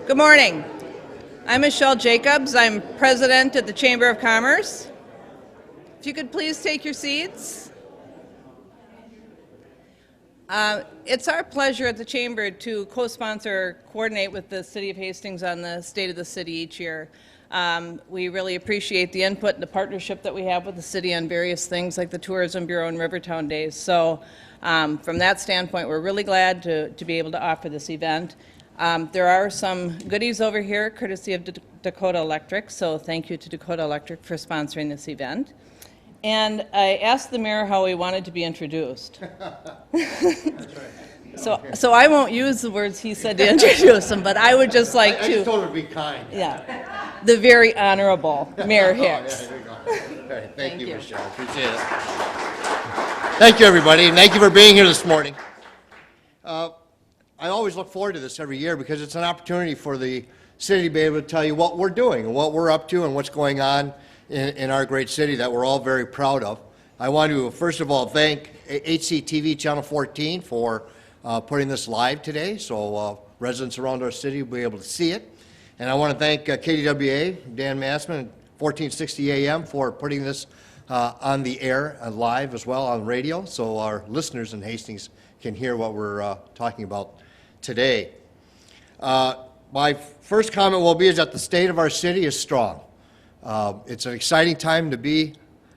Good morning. I'm Michelle Jacobs. I'm president at the Chamber of Commerce. If you could please take your seats. It's our pleasure at the Chamber to co-sponsor, coordinate with the City of Hastings on the State of the City each year. We really appreciate the input and the partnership that we have with the city on various things like the Tourism Bureau and Rivertown Days. So from that standpoint, we're really glad to be able to offer this event. There are some goodies over here courtesy of Dakota Electric, so thank you to Dakota Electric for sponsoring this event. And I asked the mayor how he wanted to be introduced. So I won't use the words he said to introduce him, but I would just like I just told her to be kind. Yeah, the very honorable Mayor Hicks. Yeah, there you go. All right, thank you, Michelle. Appreciate it. Thank you, everybody, and thank you for being here this morning. I always look forward to this every year because it's an opportunity for the city to be able to tell you what we're doing and what we're up to and what's going on in our great city that we're all very proud of. I want to, first of all, thank HCTV Channel 14 for putting this live today, so residents around our city will be able to see it. And I want to thank KDWA, Dan Massman, 1460 AM for putting this on the air live as well on radio, so our listeners in Hastings can hear what we're talking about today. My first comment will be is that the state of our city is strong. It's an exciting time to be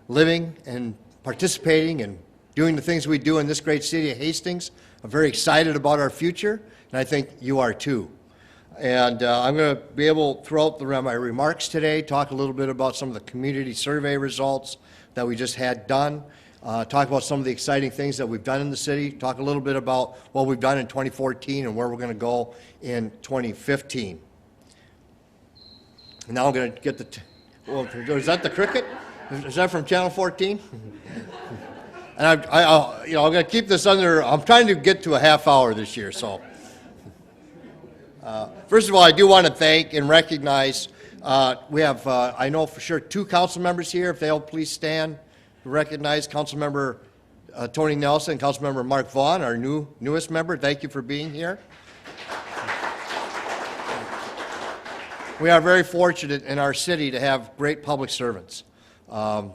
living and participating and doing the things we do in this great city of Hastings. I'm very excited about our future, and I think you are too. And I'm going to be able, throughout my remarks today, talk a little bit about some of the community survey results that we just had done, talk about some of the exciting things that we've done in the city, talk a little bit about what we've done in 2014 and where we're going to go in 2015. And now I'm going to get is that the cricket? Is that from Channel 14? And I'm going to keep this under, I'm trying to get to a half hour this year, so. First of all, I do want to thank and recognize, we have, I know for sure, 2 council members here. If they'll please stand to recognize Councilmember Tony Nelson and Councilmember Mark Vaughn, our newest member. Thank you for being here. We are very fortunate in our city to have great public servants.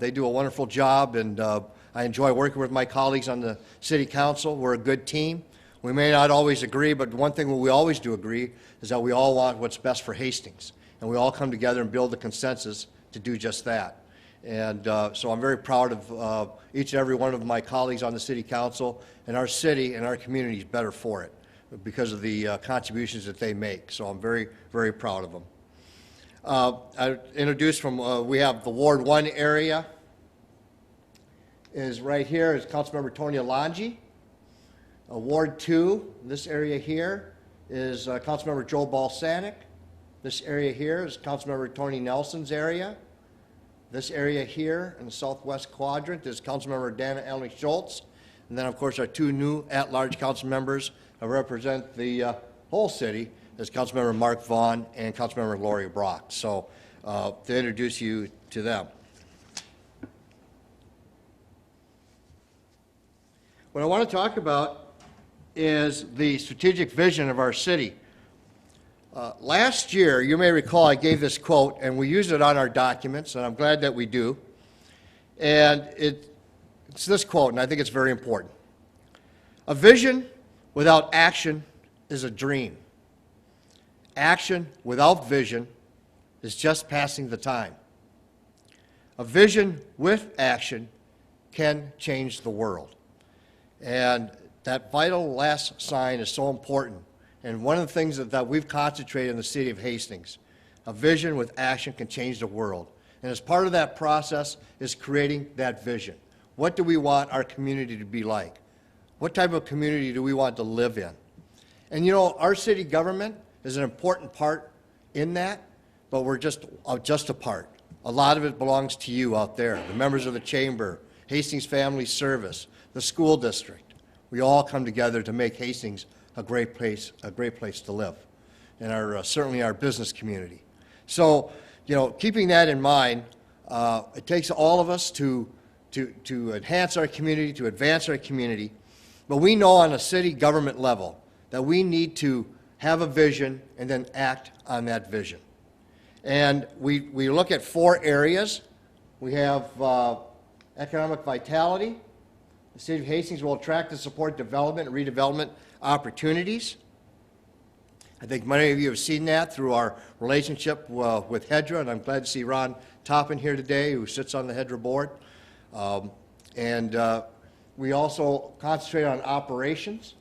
They do a wonderful job, and I enjoy working with my colleagues on the city council. We're a good team. We may not always agree, but one thing we always do agree is that we all want what's best for Hastings, and we all come together and build a consensus to do just that. And so I'm very proud of each and every one of my colleagues on the city council, and our city and our community is better for it because of the contributions that they make. So I'm very, very proud of them. I introduced from, we have the Ward 1 area is right here is Councilmember Tony Alonji. Ward 2, this area here is Councilmember Joe Balsanic. This area here is Councilmember Tony Nelson's area. This area here in the southwest quadrant is Councilmember Dana Elling Schultz. And then, of course, our 2 new at-large council members who represent the whole city is Councilmember Mark Vaughn and Councilmember Gloria Brock. So to introduce you to them. What I want to talk about is the strategic vision of our city. Last year, you may recall I gave this quote, and we used it on our documents, and I'm glad that we do. And it's this quote, and I think it's very important. A vision without action is a dream. Action without vision is just passing the time. A vision with action can change the world. And that vital last sign is so important. And one of the things that we've concentrated in the city of Hastings, a vision with action can change the world. And as part of that process is creating that vision. What do we want our community to be like? What type of community do we want to live in? And you know, our city government is an important part in that, but we're just a part. A lot of it belongs to you out there, the members of the chamber, Hastings Family Service, the school district. We all come together to make Hastings a great place to live, and certainly our business community. So, you know, keeping that in mind, it takes all of us to enhance our community, to advance our community, but we know on a city government level that we need to have a vision, and then act on that vision. And we look at 4 areas. We have economic vitality. The City of Hastings will attract and support development and redevelopment opportunities. I think many of you have seen that through our relationship with HEDRA, and I'm glad to see Ron Toppin here today, who sits on the HEDRA board. We also concentrate on operations.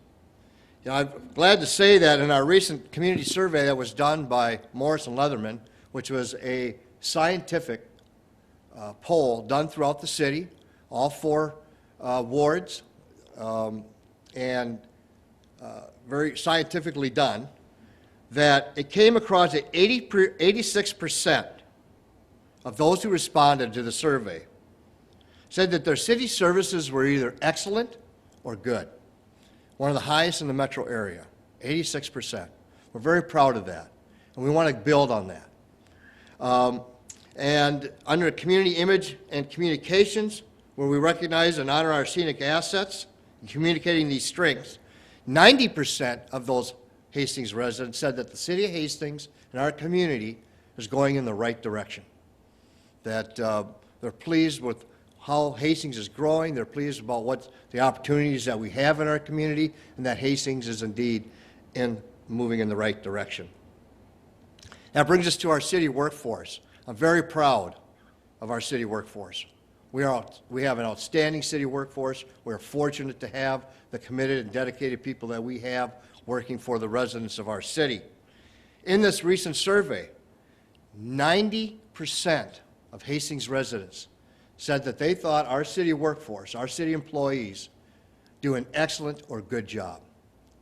You know, I'm glad to say that in our recent community survey that was done by Morris and Leatherman, which was a scientific poll done throughout the city, all 4 wards, and very scientifically done, that it came across that 86% of those who responded to the survey said that their city services were either excellent or good. One of the highest in the metro area, 86%. We're very proud of that, and we want to build on that. And under community image and communications, where we recognize and honor our scenic assets and communicating these strengths, 90% of those Hastings residents said that the city of Hastings and our community is going in the right direction. That they're pleased with how Hastings is growing, they're pleased about what the opportunities that we have in our community, and that Hastings is indeed moving in the right direction. That brings us to our city workforce. I'm very proud of our city workforce. We have an outstanding city workforce. We're fortunate to have the committed and dedicated people that we have working for the residents of our city. In this recent survey, 90% of Hastings residents said that they thought our city workforce, our city employees, do an excellent or good job.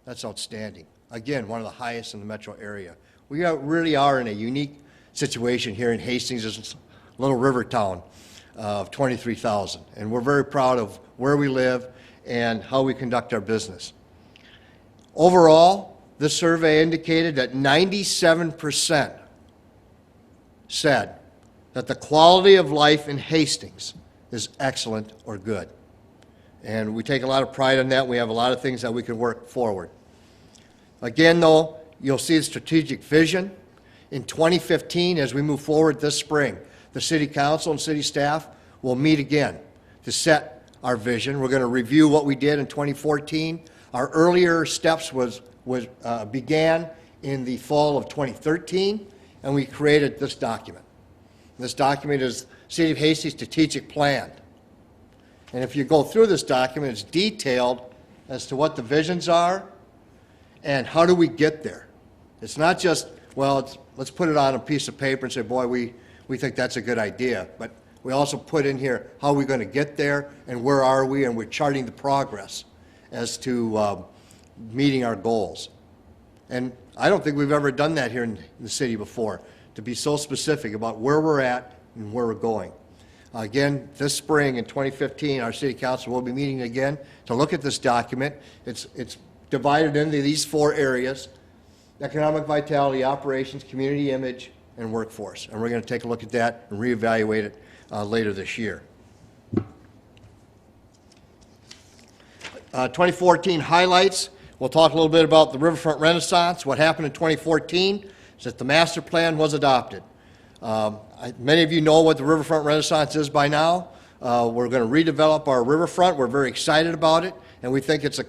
That's outstanding. Again, one of the highest in the metro area. We really are in a unique situation here in Hastings, this little river town of 23,000. And we're very proud of where we live and how we conduct our business. Overall, this survey indicated that 97% said that the quality of life in Hastings is excellent or good. And we take a lot of pride in that. We have a lot of things that we can work forward. Again, though, you'll see the strategic vision. In 2015, as we move forward this spring, the City Council and City staff will meet again to set our vision. We're going to review what we did in 2014. Our earlier steps began in the fall of 2013, and we created this document. This document is City of Hastings Strategic Plan. And if you go through this document, it's detailed as to what the visions are and how do we get there. It's not just, well, let's put it on a piece of paper and say, boy, we think that's a good idea. But we also put in here how we're going to get there and where are we, and we're charting the progress as to meeting our goals. And I don't think we've ever done that here in the city before, to be so specific about where we're at and where we're going. Again, this spring in 2015, our City Council will be meeting again to look at this document. It's divided into these 4 areas: economic vitality, operations, community image, and workforce. And we're going to take a look at that and reevaluate it later this year. 2014 highlights. We'll talk a little bit about the Riverfront Renaissance. What happened in 2014 is that the master plan was adopted. Many of you know what the Riverfront Renaissance is by now. We're going to redevelop our riverfront. We're very excited about it, and we think it's a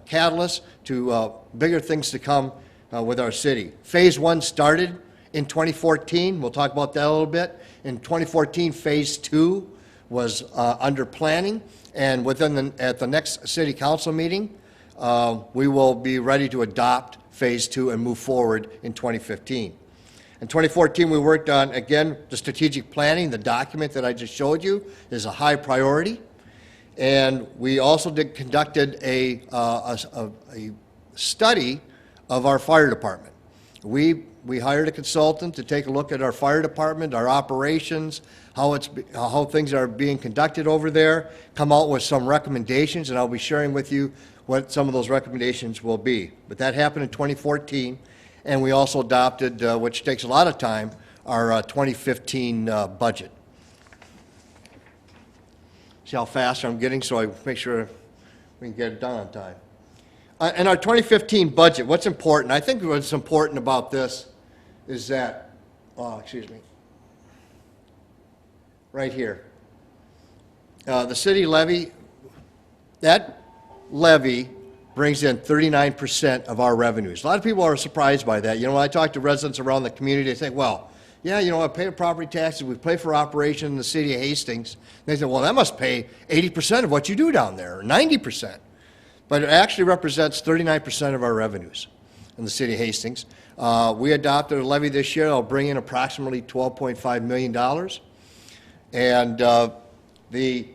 catalyst to bigger things to come with our city. Phase 1 started in 2014. We'll talk about that a little bit. In 2014, Phase 2 was under planning, and at the next City Council meeting, we will be ready to adopt Phase 2 and move forward in 2015. In 2014, we worked on, again, the strategic planning. The document that I just showed you is a high priority. And we also conducted a study of our fire department. We hired a consultant to take a look at our fire department, our operations, how things are being conducted over there, come out with some recommendations, and I'll be sharing with you what some of those recommendations will be. But that happened in 2014. And we also adopted, which takes a lot of time, our 2015 budget. See how fast I'm getting, so I make sure we can get it done on In our 2015 budget, what's important, I think what's important about this is that, excuse me, right here. The city levy, that levy brings in 39% of our revenues. A lot of people are surprised by that. You know, when I talk to residents around the community, they think, well, yeah, you know, I pay property taxes, we pay for operation in the city of Hastings. They say, well, that must pay 80% of what you do down there, or 90%. But it actually represents 39% of our revenues in the city of Hastings. We adopted a levy this year that'll bring in approximately $12.5 million. And the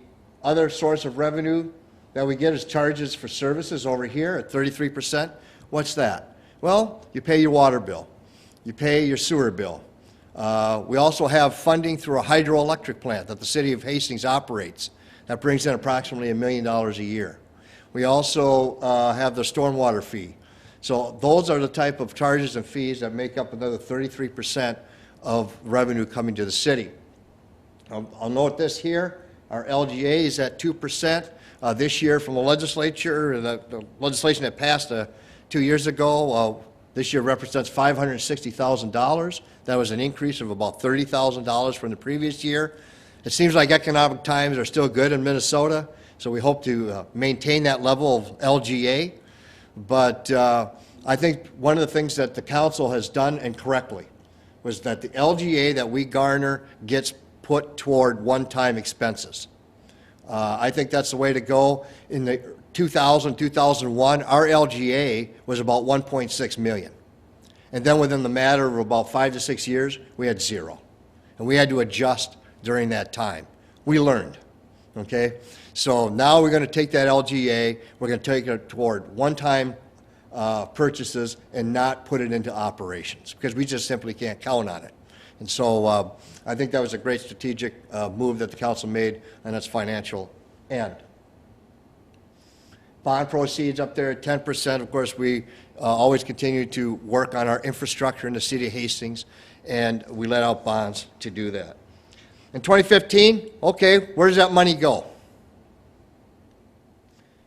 other source of revenue that we get is charges for services over here at 33%. What's that? Well, you pay your water bill. You pay your sewer bill. We also have funding through a hydroelectric plant that the city of Hastings operates. That brings in approximately $1 million a year. We also have the stormwater fee. So those are the type of charges and fees that make up another 33% of revenue coming to the city. I'll note this here. Our LGA is at 2%. This year from the legislature, the legislation that passed 2 years ago, this year represents $560,000. That was an increase of about $30,000 from the previous year. It seems like economic times are still good in Minnesota, so we hope to maintain that level of LGA. But I think one of the things that the council has done, and correctly, was that the LGA that we garner gets put toward one-time expenses. I think that's the way to go. In the 2000, 2001, our LGA was about 1.6 million. And then within the matter of about 5 to 6 years, we had zero. And we had to adjust during that time. We learned, okay? So now we're going to take that LGA, we're going to take it toward one-time purchases and not put it into operations, because we just simply can't count on it. And so I think that was a great strategic move that the council made on its financial end. Bond proceeds up there at 10%. Of course, we always continue to work on our infrastructure in the city of Hastings, and we let out bonds to do that. In 2015, okay, where does that money go?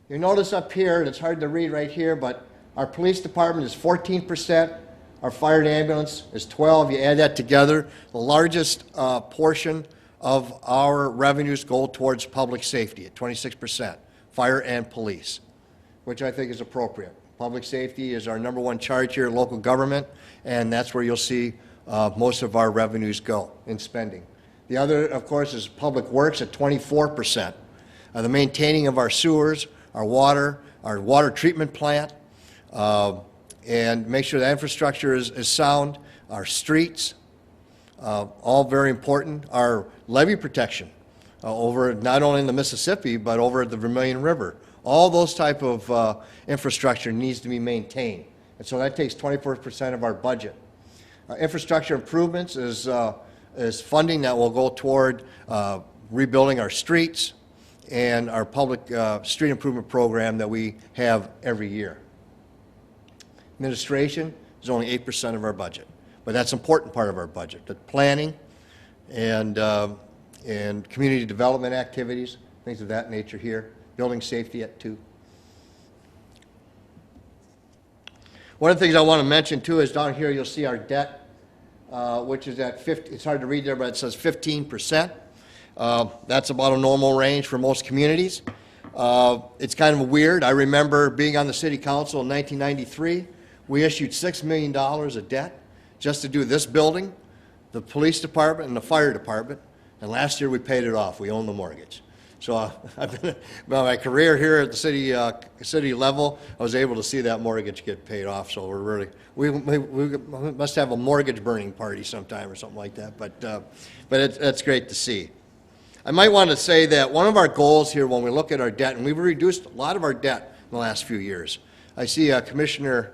You notice up here, and it's hard to read right here, but our police department is 14%. Our fire and ambulance is 12%. You add that together, the largest portion of our revenues go towards public safety at 26%, fire and police, which I think is appropriate. Public safety is our #1 charge here in local government, and that's where you'll see most of our revenues go in spending. The other, of course, is public works at 24%. The maintaining of our sewers, our water treatment plant, and make sure that infrastructure is sound, our streets, all very important. Our levee protection over not only in the Mississippi, but over at the Vermilion River. All those type of infrastructure needs to be maintained. And so that takes 24% of our budget. Infrastructure improvements is funding that will go toward rebuilding our streets and our public street improvement program that we have every year. Administration is only 8% of our budget, but that's an important part of our budget. The planning and community development activities, things of that nature here. Building safety at 2%. One of the things I want to mention too is down here you'll see our debt, which is at 50. It's hard to read there, but it says 15%. That's about a normal range for most communities. It's kind of weird. I remember being on the city council in 1993. We issued $6 million of debt just to do this building, the police department, and the fire department. And last year we paid it off. We own the mortgage. So I've been, well, my career here at the city level, I was able to see that mortgage get paid off. So we're really, we must have a mortgage burning party sometime or something like that. But that's great to see. I might want to say that one of our goals here when we look at our debt, and we've reduced a lot of our debt in the last few years. I see Commissioner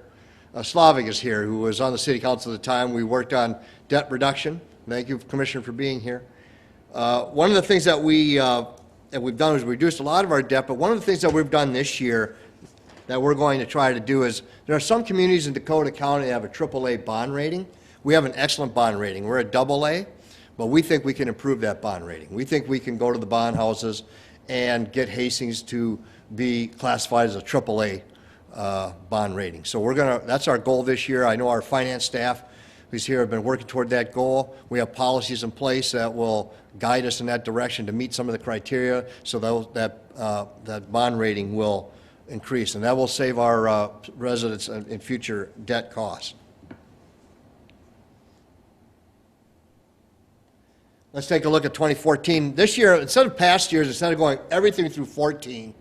Slavik is here, who was on the city council at the time. We worked on debt reduction. Thank you, Commissioner, for being here. One of the things that we've done is reduced a lot of our debt, but one of the things that we've done this year that we're going to try to do is there are some communities in Dakota County that have a AAA bond rating. We have an excellent bond rating. We're a AA, but we think we can improve that bond rating. We think we can go to the bond houses and get Hastings to be classified as a AAA bond rating. So that's our goal this year. I know our finance staff who's here have been working toward that goal. We have policies in place that will guide us in that direction to meet some of the criteria so that bond rating will increase, and that will save our residents in future debt costs. Let's take a look at 2014. This year, instead of past years, instead of going everything through 14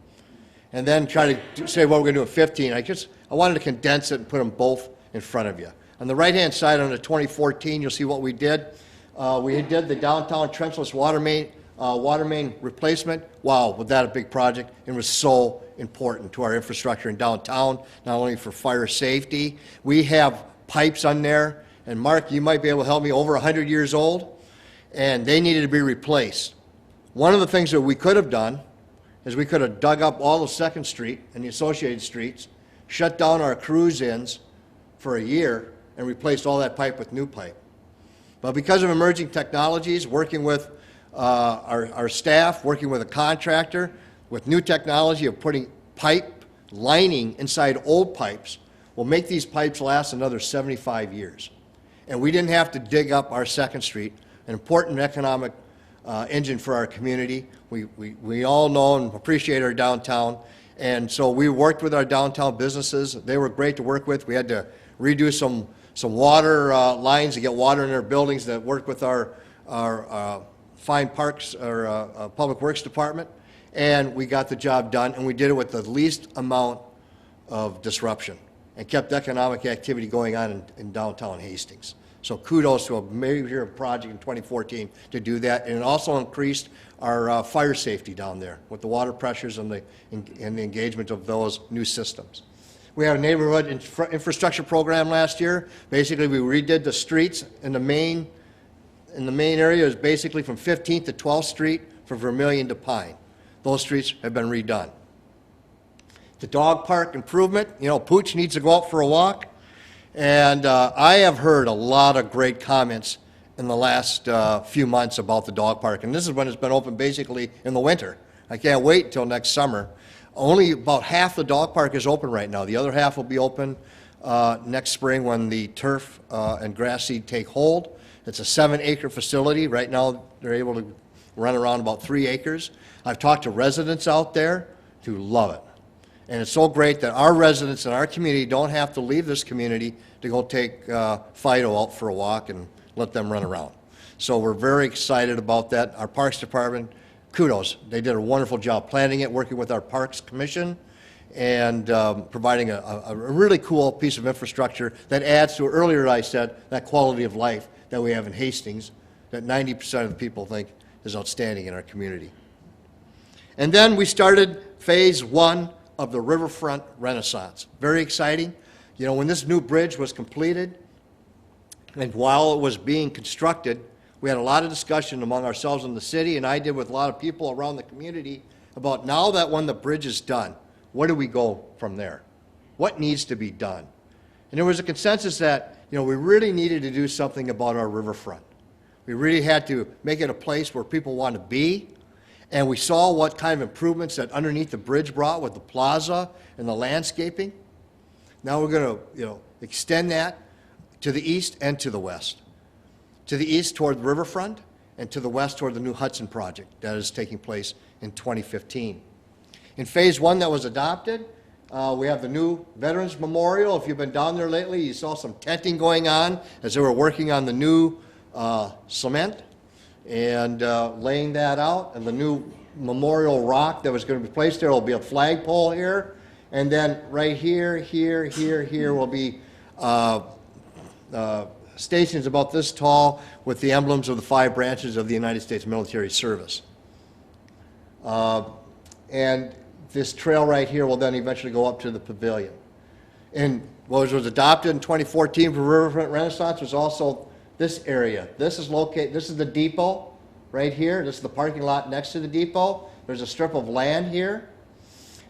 and then try to say what we're going to do in 15, I wanted to condense it and put them both in front of you. On the right-hand side, on the 2014, you'll see what we did. We did the downtown trenchless water main replacement. Wow, was that a big project? It was so important to our infrastructure in downtown, not only for fire safety. We have pipes on there, and Mark, you might be able to help me, over 100 years old, and they needed to be replaced. One of the things that we could have done is we could have dug up all of 2nd Street and the associated streets, shut down our cruise-ins for a year, and replaced all that pipe with new pipe. But because of emerging technologies, working with our staff, working with a contractor, with new technology of putting pipe lining inside old pipes, will make these pipes last another 75 years. And we didn't have to dig up our 2nd Street, an important economic engine for our community. We all know and appreciate our downtown, and so we worked with our downtown businesses. They were great to work with. We had to redo some water lines to get water in their buildings that work with our fine parks or public works department, and we got the job done, and we did it with the least amount of disruption and kept economic activity going on in downtown Hastings. So kudos to a major project in 2014 to do that, and it also increased our fire safety down there with the water pressures and the engagement of those new systems. We had a neighborhood infrastructure program last year. Basically, we redid the streets in the main area, is basically from 15th to 12th Street from Vermilion to Pine. Those streets have been redone. The dog park improvement, you know, Pooch needs to go out for a walk. And I have heard a lot of great comments in the last few months about the dog park. And this is when it's been open basically in the winter. I can't wait until next summer. Only about half the dog park is open right now. The other half will be open next spring when the turf and grass seed take hold. It's a 7-acre facility. Right now they're able to run around about 3 acres. I've talked to residents out there who love it. And it's so great that our residents in our community don't have to leave this community to go take Fido out for a walk and let them run around. So we're very excited about that. Our Parks Department, kudos. They did a wonderful job planning it, working with our Parks Commission, and providing a really cool piece of infrastructure that adds to, earlier I said, that quality of life that we have in Hastings that 90% of the people think is outstanding in our community. And then we started phase 1 of the Riverfront Renaissance. Very exciting. You know, when this new bridge was completed, and while it was being constructed, we had a lot of discussion among ourselves in the city, and I did with a lot of people around the community, about now that when the bridge is done, where do we go from there? What needs to be done? And there was a consensus that, you know, we really needed to do something about our riverfront. We really had to make it a place where people want to be. And we saw what kind of improvements that underneath the bridge brought with the plaza and the landscaping. Now we're going to, you know, extend that to the east and to the west. To the east toward the riverfront, and to the west toward the new Hudson project that is taking place in 2015. In phase 1 that was adopted, we have the new Veterans Memorial. If you've been down there lately, you saw some tenting going on as they were working on the new cement and laying that out, and the new memorial rock that was going to be placed there will be a flagpole here, and then right here will be stations about this tall with the emblems of the 5 branches of the United States Military Service. And this trail right here will then eventually go up to the pavilion. And what was adopted in 2014 for Riverfront Renaissance was also this area. This is the depot right here. This is the parking lot next to the depot. There's a strip of land here.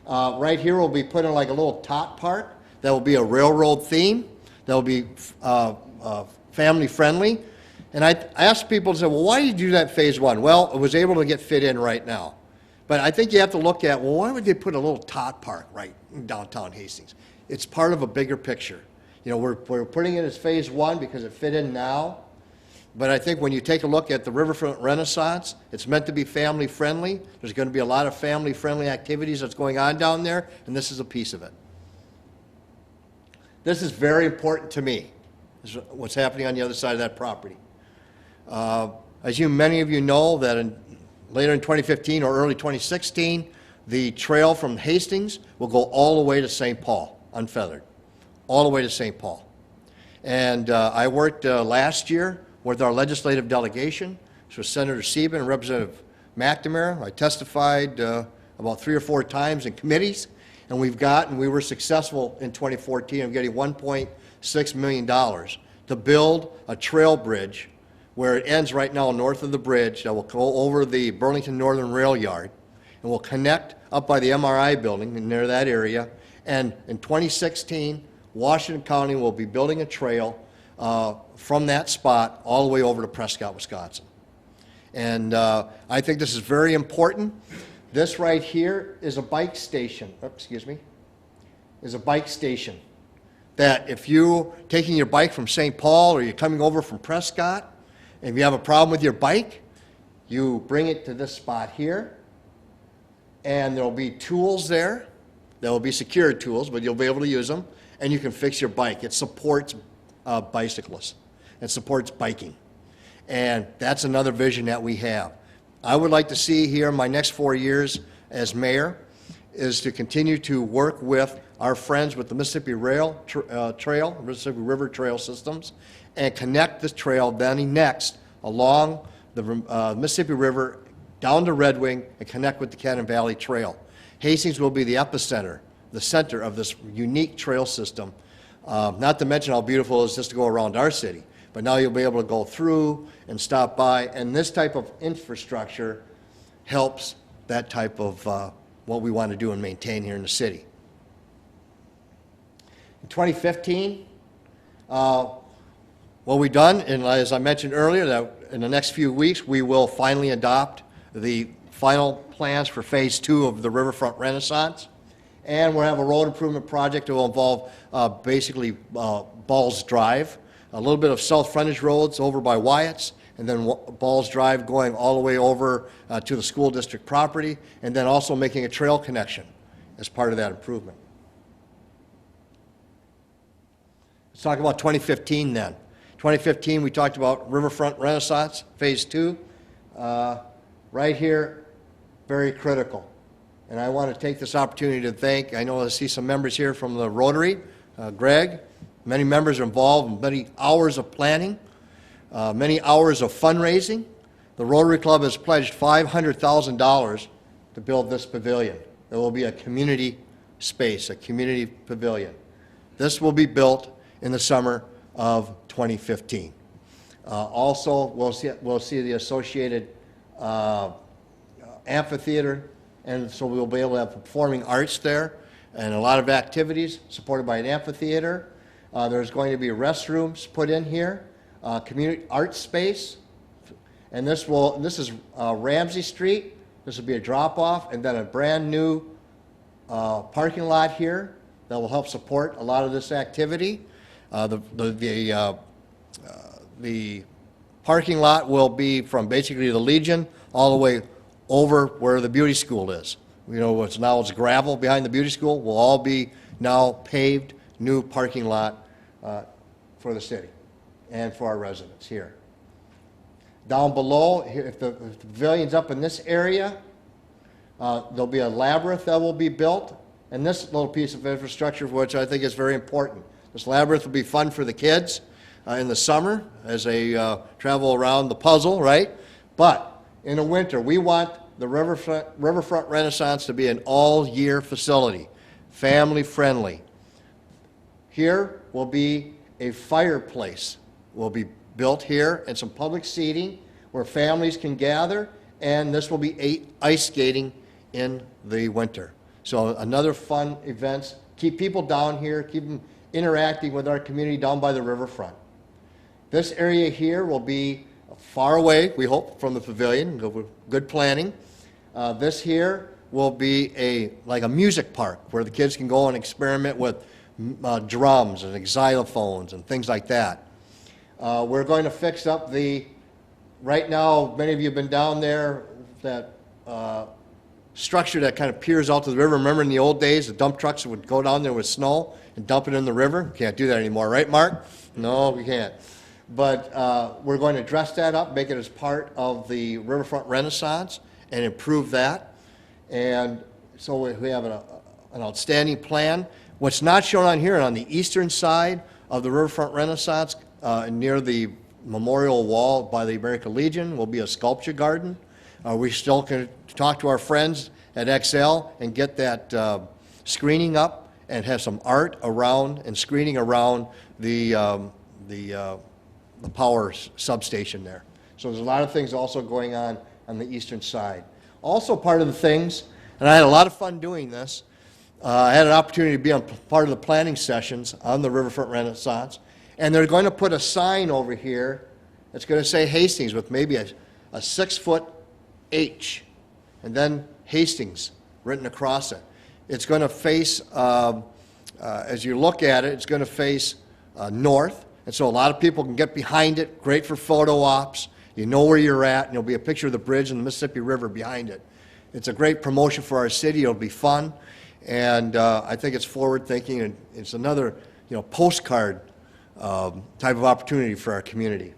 Right here we'll be putting like a little tot park that will be a railroad theme. That will be family friendly. And I asked people to say, well, why did you do that phase 1? Well, it was able to get fit in right now. But I think you have to look at, well, why would they put a little tot park right in downtown Hastings? It's part of a bigger picture. You know, we're putting it as phase one because it fit in now. But I think when you take a look at the Riverfront Renaissance, it's meant to be family friendly. There's going to be a lot of family friendly activities that's going on down there, and this is a piece of it. This is very important to me, is what's happening on the other side of that property. As many of you know, that later in 2015 or early 2016, the trail from Hastings will go all the way to St. Paul, unfeathered, all the way to St. Paul. And I worked last year with our legislative delegation, which was Senator Sieben and Representative McNamara. I testified about 3 or 4 times in committees, and we were successful in 2014 of getting $1.6 million to build a trail bridge where it ends right now north of the bridge that will go over the Burlington Northern Rail Yard and will connect up by the MRI building near that area. And in 2016, Washington County will be building a trail from that spot all the way over to Prescott, Wisconsin. And I think this is very important. This right here is a bike station, is a bike station that if you're taking your bike from St. Paul or you're coming over from Prescott, and if you have a problem with your bike, you bring it to this spot here, and there will be tools there. There will be secured tools, but you'll be able to use them, and you can fix your bike. It supports bicyclists. It supports biking. And that's another vision that we have. I would like to see here in my next 4 years as mayor is to continue to work with our friends with the Mississippi Trail, Mississippi River Trail Systems, and connect this trail then next along the Mississippi River down to Red Wing and connect with the Cannon Valley Trail. Hastings will be the epicenter, the center of this unique trail system. Not to mention how beautiful it is just to go around our city. But now you'll be able to go through and stop by, and this type of infrastructure helps that type of what we want to do and maintain here in the city. In 2015, what we've done, and as I mentioned earlier, that in the next few weeks we will finally adopt the final plans for phase 2 of the Riverfront Renaissance. And we'll have a road improvement project that will involve basically Balls Drive, a little bit of south frontage roads over by Wyatt's, and then Balls Drive going all the way over to the school district property, and then also making a trail connection as part of that improvement. Let's talk about 2015 then. 2015, we talked about Riverfront Renaissance, Phase 2. Right here, very critical. And I want to take this opportunity to thank, I know I see some members here from the Rotary, Greg. Many members are involved in many hours of planning, many hours of fundraising. The Rotary Club has pledged $500,000 to build this pavilion. There will be a community space, a community pavilion. This will be built in the summer of 2015. Also, we'll see the associated amphitheater, and so we'll be able to have performing arts there and a lot of activities supported by an amphitheater. There's going to be restrooms put in here, community art space, and this is Ramsey Street. This will be a drop-off, and then a brand new parking lot here that will help support a lot of this activity. The parking lot will be from basically the Legion all the way over where the beauty school is. You know, it's gravel behind the beauty school. Will all be now paved, new parking lot for the city and for our residents here. Down below, here, if the pavilion's up in this area, there'll be a labyrinth that will be built, and this little piece of infrastructure, which I think is very important. This labyrinth will be fun for the kids in the summer as they travel around the puzzle, right? But in the winter, we want the Riverfront Renaissance to be an all-year facility, family-friendly. Here will be a fireplace will be built here and some public seating where families can gather, and this will be ice skating in the winter. So another fun event. Keep people down here, keep them interacting with our community down by the riverfront. This area here will be far away, we hope, from the pavilion, good planning. This here will be like a music park where the kids can go and experiment with drums and xylophones and things like that. We're going to fix up right now, many of you have been down there, that structure that kind of peers out to the river. Remember in the old days, the dump trucks would go down there with snow and dump it in the river? Can't do that anymore, right, Mark? No, we can't. But we're going to dress that up, make it as part of the Riverfront Renaissance and improve that. And so we have an outstanding plan. What's not shown on here, on the eastern side of the Riverfront Renaissance, near the memorial wall by the American Legion, will be a sculpture garden. We still can talk to our friends at XL and get that screening up and have some art around and screening around the power substation there. So there's a lot of things also going on the eastern side. Also part of the things, and I had a lot of fun doing this, I had an opportunity to be on part of the planning sessions on the Riverfront Renaissance, and they're going to put a sign over here that's going to say Hastings with maybe a 6-foot H, and then Hastings written across it. It's going to face, as you look at it, it's going to face north, and so a lot of people can get behind it, great for photo ops. You know where you're at, and there'll be a picture of the bridge and the Mississippi River behind it. It's a great promotion for our city. It'll be fun, and I think it's forward-thinking, and it's another, postcard type of opportunity for our community.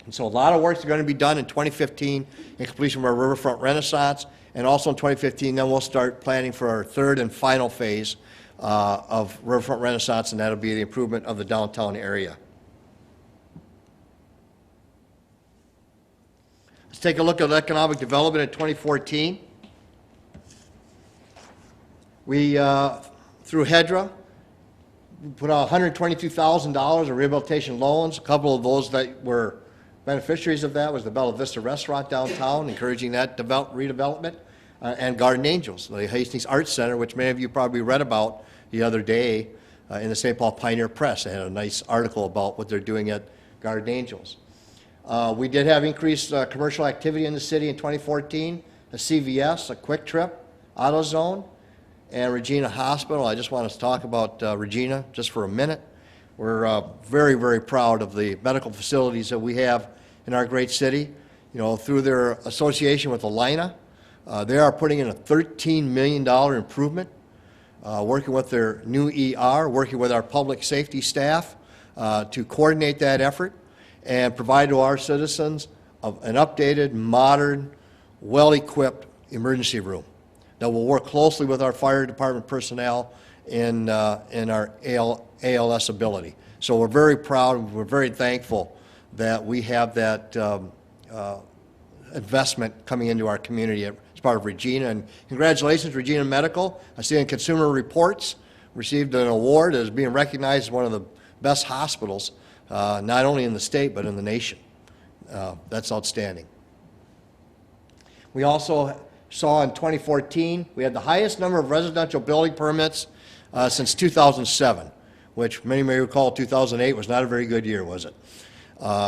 And so a lot of work is going to be done in 2015 in completion of our Riverfront Renaissance, and also in 2015, then we'll start planning for our third and final phase of Riverfront Renaissance, and that'll be the improvement of the downtown area. Let's take a look at economic development in 2014. We, through HEDRA, put out $122,000 in rehabilitation loans. A couple of those that were beneficiaries of that was the Bella Vista Restaurant downtown, encouraging that redevelopment, and Garden Angels, the Hastings Arts Center, which many of you probably read about the other day in the St. Paul Pioneer Press. They had a nice article about what they're doing at Garden Angels. We did have increased commercial activity in the city in 2014, a CVS, a Quick Trip, AutoZone, and Regina Hospital. I just want to talk about Regina just for a minute. We're very, very proud of the medical facilities that we have in our great city. Through their association with Allina, they are putting in a $13 million improvement, working with their new ER, working with our public safety staff to coordinate that effort and provide to our citizens an updated, modern, well-equipped emergency room that will work closely with our fire department personnel in our ALS ability. So we're very proud and we're very thankful that we have that investment coming into our community as part of Regina. And congratulations, Regina Medical. I see in Consumer Reports received an award as being recognized as one of the best hospitals, not only in the state but in the nation. That's outstanding. We also saw in 2014, we had the highest number of residential building permits since 2007, which many may recall 2008 was not a very good year, was it?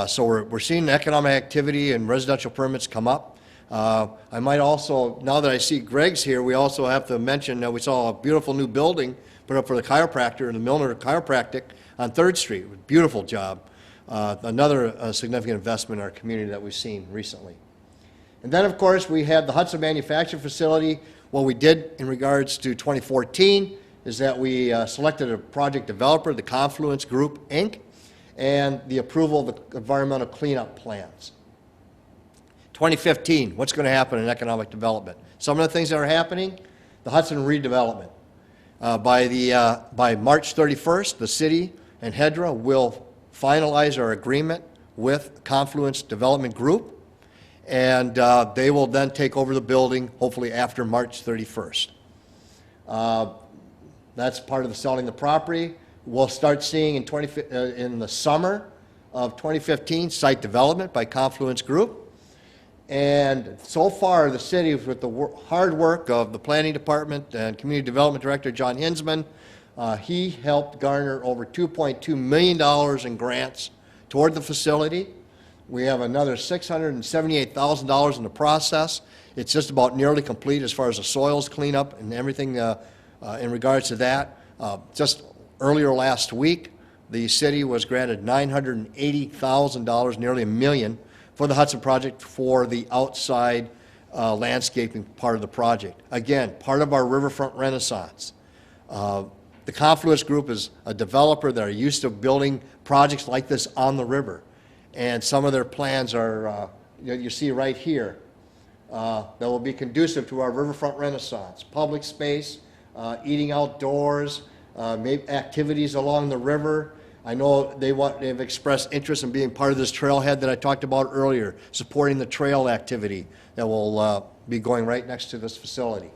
So we're seeing economic activity and residential permits come up. I might also, now that I see Greg's here, we also have to mention that we saw a beautiful new building put up for the chiropractor, the Milner Chiropractic on 3rd Street. Beautiful job. Another significant investment in our community that we've seen recently. And then, of course, we have the Hudson Manufacturing Facility. What we did in regards to 2014 is that we selected a project developer, the Confluence Group, Inc., and the approval of the environmental cleanup plans. 2015, what's going to happen in economic development? Some of the things that are happening, the Hudson redevelopment. By March 31st, the city and HEDRA will finalize our agreement with Confluence Development Group, and they will then take over the building, hopefully after March 31st. That's part of the selling the property. We'll start seeing in the summer of 2015 site development by Confluence Group. And so far, the city, with the hard work of the Planning Department and Community Development Director John Hinsman, he helped garner over $2.2 million in grants toward the facility. We have another $678,000 in the process. It's just about nearly complete as far as the soils cleanup and everything in regards to that. Just earlier last week, the city was granted $980,000, nearly $1 million, for the Hudson project for the outside landscaping part of the project. Again, part of our riverfront renaissance. The Confluence Group is a developer that are used to building projects like this on the river. And some of their plans are, you see right here, that will be conducive to our riverfront renaissance. Public space, eating outdoors, maybe activities along the river. I know they've expressed interest in being part of this trailhead that I talked about earlier, supporting the trail activity that will be going right next to this facility.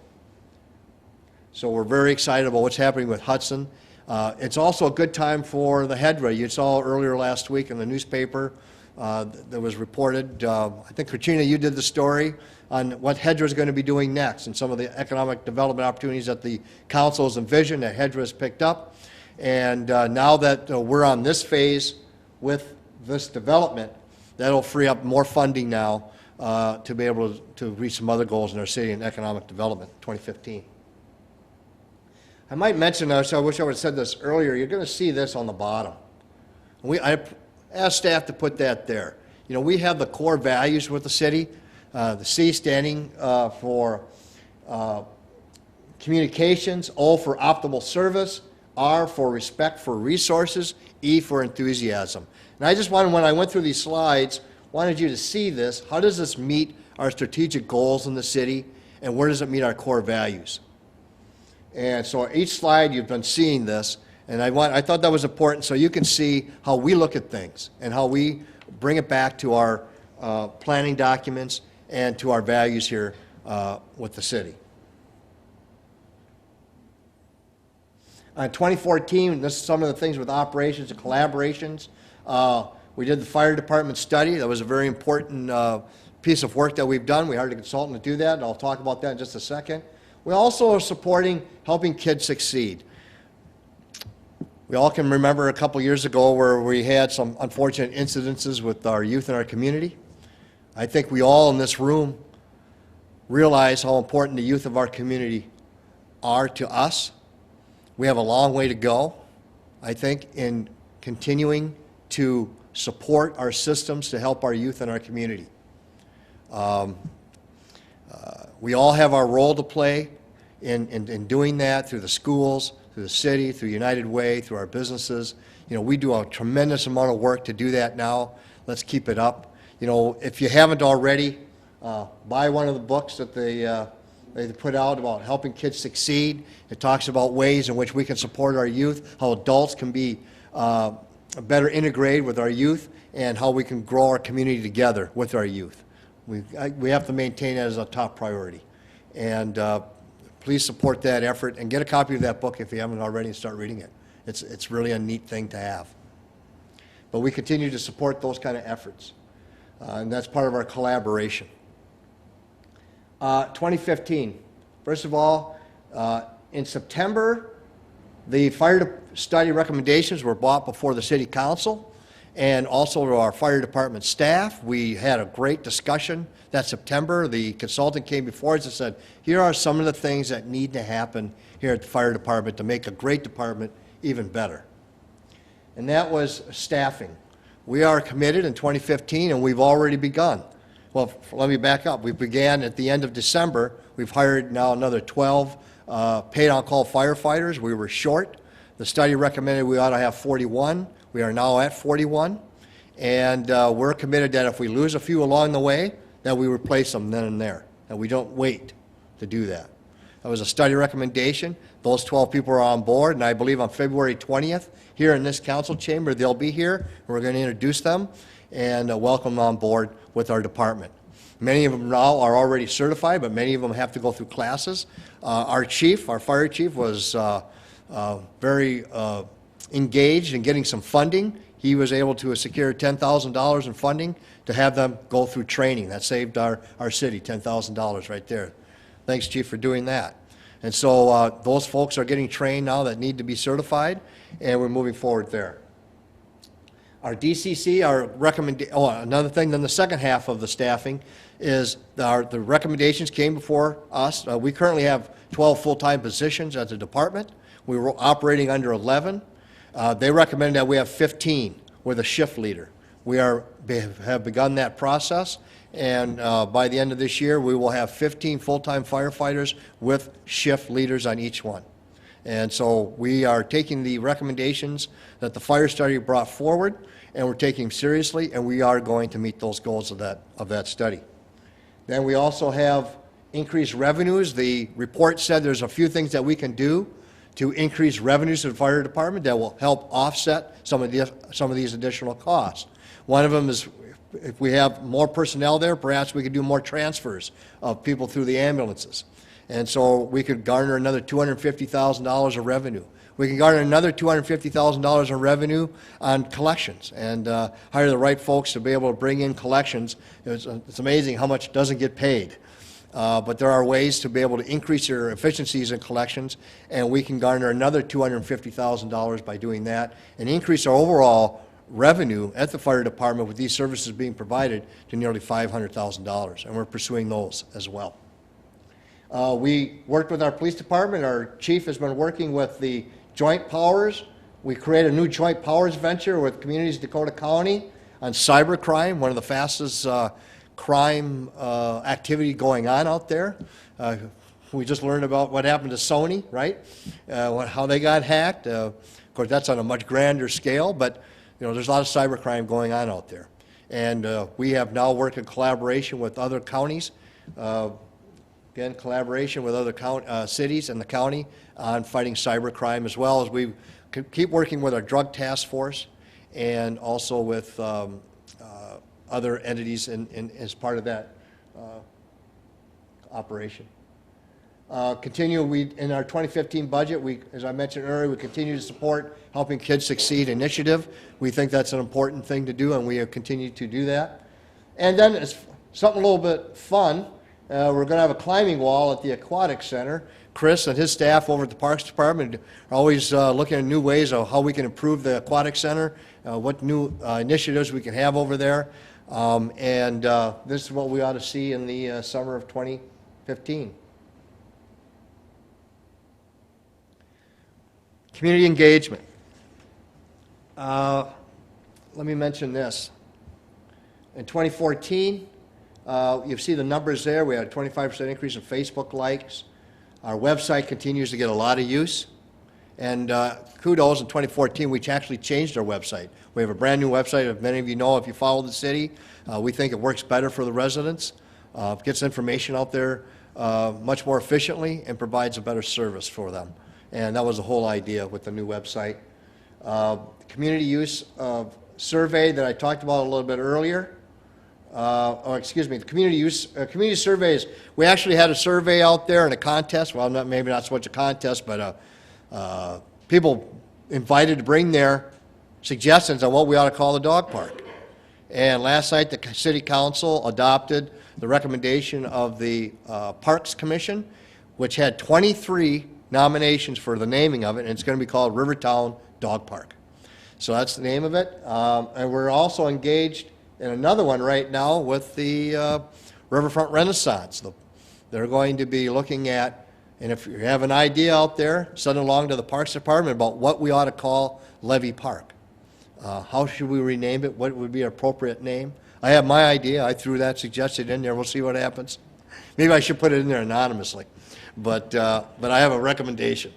So we're very excited about what's happening with Hudson. It's also a good time for the Hedra. You saw earlier last week in the newspaper that was reported. I think, Katrina, you did the story on what Hedra is going to be doing next and some of the economic development opportunities that the council has envisioned that Hedra has picked up. And now that we're on this phase with this development, that'll free up more funding now to be able to reach some other goals in our city in economic development 2015. I might mention this, I wish I would have said this earlier, you're going to see this on the bottom. I asked staff to put that there. You know, we have the core values with the city, the C standing for communications, O for optimal service, R for respect for resources, E for enthusiasm. And I just wanted, when I went through these slides, wanted you to see this. How does this meet our strategic goals in the city, and where does it meet our core values? And so each slide you've been seeing this, and I thought that was important so you can see how we look at things and how we bring it back to our planning documents and to our values here with the city. In 2014, this is some of the things with operations and collaborations. We did the fire department study. That was a very important piece of work that we've done. We hired a consultant to do that, and I'll talk about that in just a second. We also are supporting helping kids succeed. We all can remember a couple years ago where we had some unfortunate incidences with our youth in our community. I think we all in this room realize how important the youth of our community are to us. We have a long way to go, I think, in continuing to support our systems to help our youth in our community. We all have our role to play in doing that through the schools, through the city, through United Way, through our businesses. You know, we do a tremendous amount of work to do that now. Let's keep it up. You know, if you haven't already, buy one of the books that they put out about helping kids succeed. It talks about ways in which we can support our youth, how adults can be better integrated with our youth, and how we can grow our community together with our youth. We have to maintain that as a top priority. And please support that effort and get a copy of that book if you haven't already and start reading it. It's really a neat thing to have. But we continue to support those kind of efforts. And that's part of our collaboration. 2015. First of all, in September, the fire study recommendations were brought before the City Council and also to our fire department staff. We had a great discussion that September. The consultant came before us and said, here are some of the things that need to happen here at the fire department to make a great department even better. And that was staffing. We are committed in 2015, and we've already begun. Well, let me back up. We began at the end of December. We've hired now another 12 paid-on-call firefighters. We were short. The study recommended we ought to have 41. We are now at 41. And we're committed that if we lose a few along the way, that we replace them then and there, and we don't wait to do that. That was a study recommendation. Those 12 people are on board, and I believe on February 20th, here in this council chamber, they'll be here, and we're going to introduce them and welcome them on board with our department. Many of them now are already certified, but many of them have to go through classes. Our fire chief, was very engaged in getting some funding. He was able to secure $10,000 in funding to have them go through training. That saved our city $10,000 right there. Thanks, Chief, for doing that. And so those folks are getting trained now that need to be certified, and we're moving forward there. Our DCC, another thing, then the second half of the staffing is the recommendations came before us. We currently have 12 full-time positions at the department. We were operating under 11. They recommended that we have 15 with a shift leader. We have begun that process, and by the end of this year, we will have 15 full-time firefighters with shift leaders on each one. And so we are taking the recommendations that the fire study brought forward, and we're taking them seriously, and we are going to meet those goals of that study. Then we also have increased revenues. The report said there's a few things that we can do to increase revenues to the fire department that will help offset some of these additional costs. One of them is if we have more personnel there, perhaps we could do more transfers of people through the ambulances. And so we could garner another $250,000 of revenue. We can garner another $250,000 in revenue on collections and hire the right folks to be able to bring in collections. It's amazing how much doesn't get paid. But there are ways to be able to increase your efficiencies in collections, and we can garner another $250,000 by doing that and increase our overall revenue at the fire department with these services being provided to nearly $500,000, and we're pursuing those as well. We worked with our police department. Our chief has been working with the Joint Powers. We created a new Joint Powers venture with Communities Dakota County on cybercrime, one of the fastest crime activity going on out there. We just learned about what happened to Sony, right? How they got hacked. Of course, that's on a much grander scale, but there's a lot of cybercrime going on out there. And we have now worked in collaboration with other counties, again, collaboration with other cities and the county on fighting cybercrime, as well as we keep working with our drug task force and also with other entities as part of that operation. In our 2015 budget, as I mentioned earlier, we continue to support Helping Kids Succeed initiative. We think that's an important thing to do, and we have continued to do that. And then it's something a little bit fun. We're going to have a climbing wall at the Aquatic Center. Chris and his staff over at the Parks Department are always looking at new ways of how we can improve the Aquatic Center, what new initiatives we can have over there. This is what we ought to see in the summer of 2015. Community engagement. Let me mention this. In 2014, you see the numbers there. We had a 25% increase in Facebook likes. Our website continues to get a lot of use. And kudos, in 2014, we actually changed our website. We have a brand new website, as many of you know if you follow the city. We think it works better for the residents, gets information out there much more efficiently, and provides a better service for them. And that was the whole idea with the new website. Community use survey that I talked about a little bit earlier. The community surveys. We actually had a survey out there and a contest. Well, maybe not so much a contest, but people invited to bring their suggestions on what we ought to call the dog park. And last night, the City Council adopted the recommendation of the Parks Commission, which had 23 nominations for the naming of it, and it's going to be called Rivertown Dog Park. So that's the name of it. And we're also engaged in another one right now with the Riverfront Renaissance. They're going to be looking at, and if you have an idea out there, send it along to the Parks Department about what we ought to call Levy Park. How should we rename it? What would be an appropriate name? I have my idea. I threw that suggestion in there. We'll see what happens. Maybe I should put it in there anonymously. But I have a recommendation.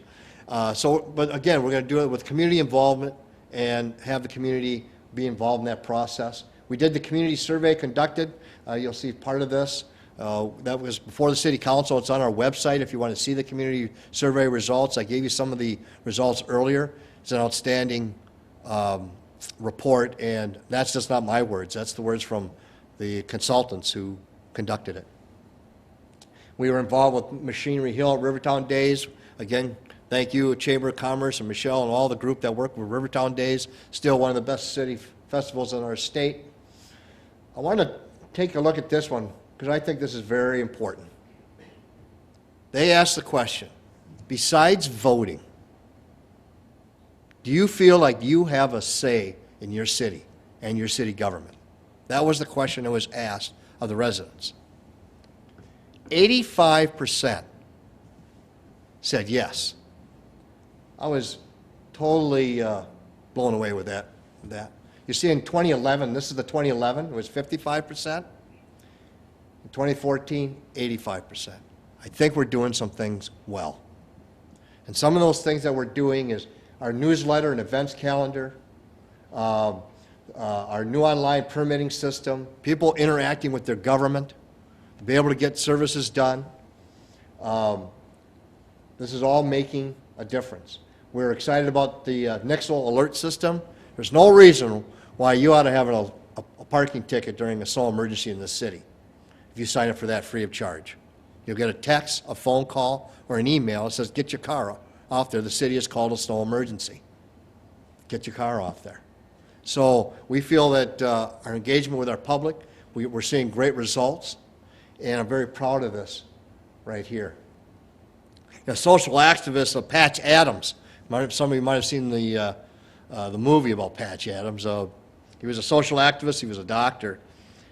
But again, we're going to do it with community involvement and have the community be involved in that process. We did the community survey conducted. You'll see part of this. That was before the City Council. It's on our website if you want to see the community survey results. I gave you some of the results earlier. It's an outstanding report, and that's just not my words. That's the words from the consultants who conducted it. We were involved with Machinery Hill at Rivertown Days. Again, thank you, Chamber of Commerce and Michelle and all the group that worked with Rivertown Days. Still one of the best city festivals in our state. I want to take a look at this one because I think this is very important. They asked the question, besides voting, do you feel like you have a say in your city? and your city government? That was the question that was asked of the residents. 85% said yes. I was totally blown away with that. You see, in 2011, this is the 2011, it was 55%. In 2014, 85%. I think we're doing some things well. And some of those things that we're doing is our newsletter and events calendar, our new online permitting system, people interacting with their government to be able to get services done. This is all making a difference. We're excited about the Nixle alert system. There's no reason why you ought to have a parking ticket during a snow emergency in this city if you sign up for that free of charge. You'll get a text, a phone call, or an email that says, get your car off there. The city has called a snow emergency. Get your car off there. So we feel that our engagement with our public, we're seeing great results, and I'm very proud of this right here. A social activist, Patch Adams. Some of you might have seen the movie about Patch Adams. He was a social activist. He was a doctor.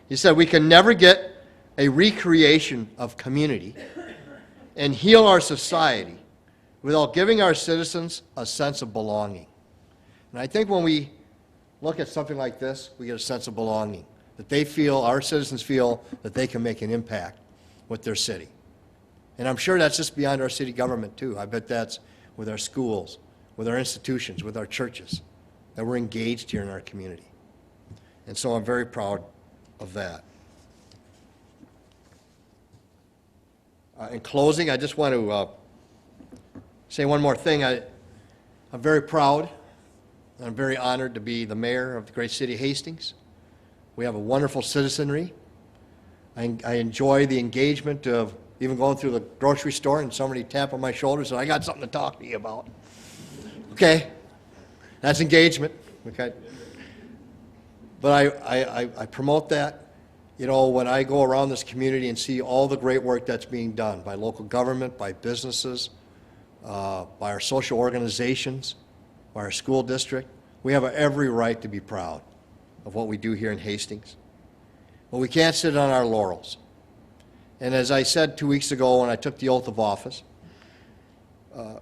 He said, we can never get a recreation of community and heal our society without giving our citizens a sense of belonging. And I think when we look at something like this, we get a sense of belonging, that they feel, our citizens feel, that they can make an impact with their city. And I'm sure that's just beyond our city government, too. I bet that's with our schools, with our institutions, with our churches, that we're engaged here in our community. And so I'm very proud of that. In closing, I just want to say one more thing. I'm very proud and I'm very honored to be the mayor of the great city of Hastings. We have a wonderful citizenry. I enjoy the engagement of even going through the grocery store and somebody tap on my shoulder and say, I got something to talk to you about. Okay, that's engagement. Okay, but I promote that. You know, when I go around this community and see all the great work that's being done by local government, by businesses, by our social organizations, by our school district, we have every right to be proud of what we do here in Hastings. But we can't sit on our laurels. And as I said 2 weeks ago when I took the oath of office,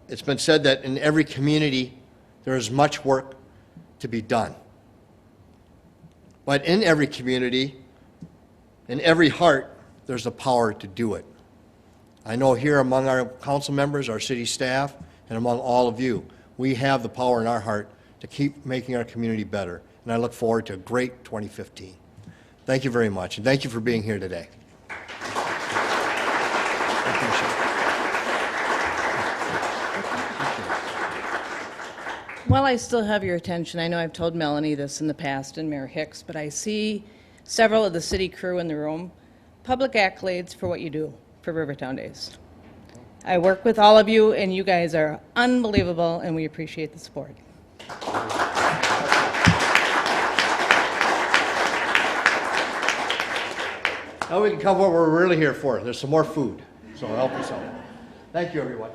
it's been said that in every community there is much work to be done. But in every community, in every heart, there's the power to do it. I know here among our council members, our city staff, and among all of you, we have the power in our heart to keep making our community better. And I look forward to a great 2015. Thank you very much, and thank you for being here today. While I still have your attention, I know I've told Melanie this in the past and Mayor Hicks, but I see several of the city crew in the room. Public accolades for what you do for Rivertown Days. I work with all of you, and you guys are unbelievable, and we appreciate the support. Now we can cover what we're really here for. There's some more food, so help us out. Thank you, everyone.